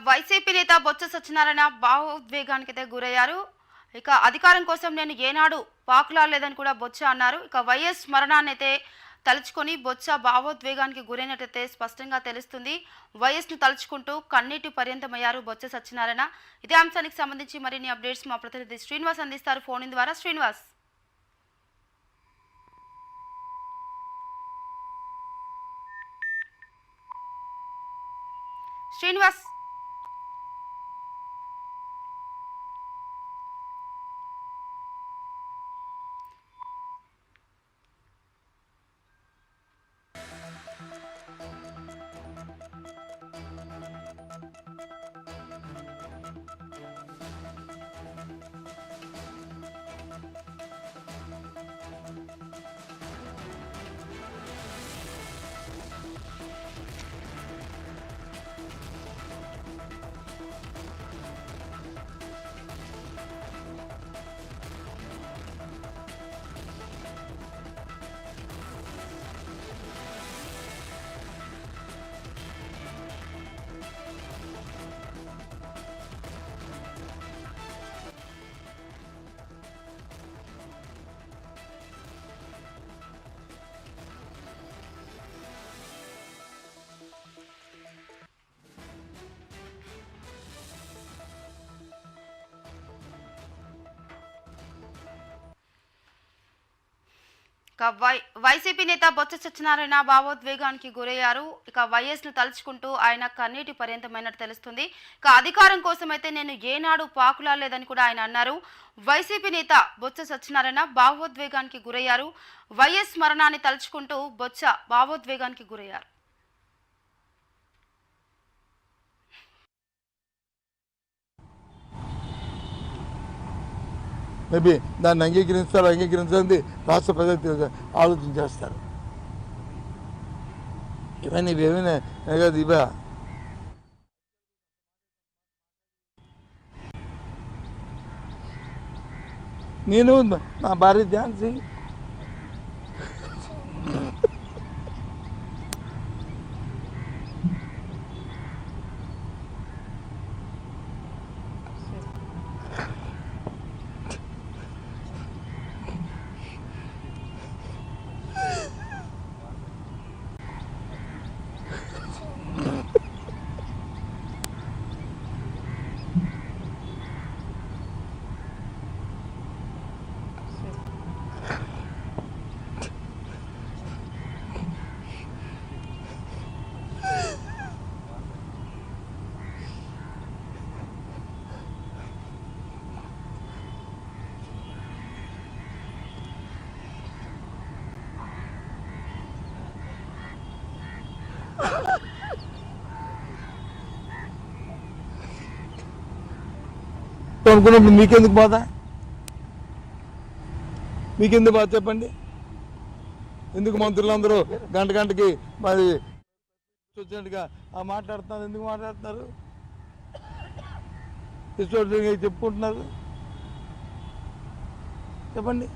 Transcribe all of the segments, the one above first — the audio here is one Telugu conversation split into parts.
వైసీపీ నేత బొత్స సత్యనారాయణ భావోద్వేగానికైతే గురయ్యారు. ఇక అధికారం కోసం నేను ఏనాడు పాకులాడలేదని కూడా బొత్స అన్నారు. ఇక వైఎస్ మరణాన్నైతే తలుచుకొని బొత్స భావోద్వేగానికి గురైనట్టయితే స్పష్టంగా తెలుస్తుంది. వైఎస్ను తలుచుకుంటూ కన్నీటి పర్యంతమయ్యారు బొత్స సత్యనారాయణ. ఇదే అంశానికి సంబంధించి మరిన్ని అప్డేట్స్ మా ప్రతినిధి శ్రీనివాస్ అందిస్తారు ఫోన్ ద్వారా. శ్రీనివాస్. శ్రీనివాస్ వైసీపీ నేత బొత్స సత్యనారాయణ భావోద్వేగానికి గురయ్యారు. ఇక వైఎస్ను తలుచుకుంటూ ఆయన కన్నీటి పర్యంతమైనట్టు తెలుస్తుంది. ఇక అధికారం కోసం అయితే నేను ఏనాడు పాకులాడలేదని కూడా ఆయన అన్నారు. వైసీపీ నేత బొత్స సత్యనారాయణ భావోద్వేగానికి గురయ్యారు. వైఎస్ మరణాన్ని తలుచుకుంటూ బొత్స భావోద్వేగానికి గురయ్యారు. మేబీ దాన్ని అంగీకరించాలని రాష్ట్ర ప్రజలు ఆలోచన చేస్తారు. ఇవన్నీ కాదు ఇవా నేను నా భార్య ఝాన్సీ అనుకున్నప్పుడు మీకెందుకు బాధ చెప్పండి. ఎందుకు మంత్రులందరూ గంటకి మరి వచ్చినట్టుగా మాట్లాడుతున్నారు? ఎందుకు మాట్లాడుతున్నారు? ఇష్టంగా చెప్పుకుంటున్నారు చెప్పండి.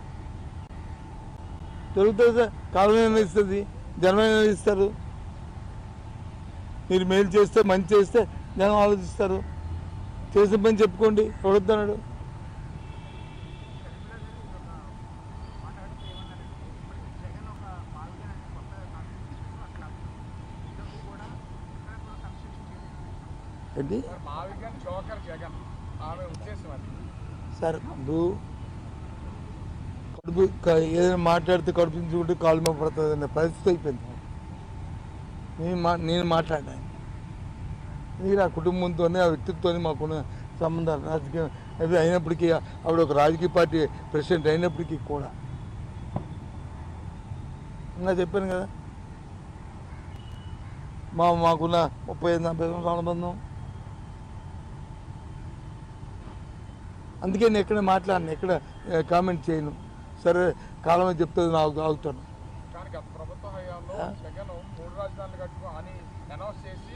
దొరుకుతుంది సార్, కాలం ఇస్తుంది, జనం ఇస్తారు. మీరు మేలు చేస్తే మంచి చేస్తే జనం ఆలోచిస్తారు. చేసిన పని చెప్పుకోండి, ఎవడొద్దన్నాడు? ఏంటి సార్, ఇప్పుడు కడుపు ఏదైనా మాట్లాడితే కడుపుంచుకుంటే కాలు మీద పడుతుంది అనే పరిస్థితి అయిపోయింది. నేను మాట్లాడాను. ఇది ఆ కుటుంబంతోనే, ఆ వ్యక్తిత్వంతో మాకున్న సంబంధాలు రాజకీయం అవి అయినప్పటికీ, ఆవిడ ఒక రాజకీయ పార్టీ ప్రెసిడెంట్ అయినప్పటికీ కూడా ఇంకా చెప్పాను కదా, మాకున్న 35-40 సంవత్సరాల అనుబంధం. అందుకే నేను ఎక్కడ మాట్లాడను, ఎక్కడ కామెంట్ చేయను. సరే కాలమే చెప్తుంది, నాకు ఆగుతాను. ప్రభుత్వ హయాంలో జగన్ 3 రాజధానులు కట్టుకో అని అనౌన్స్ చేసి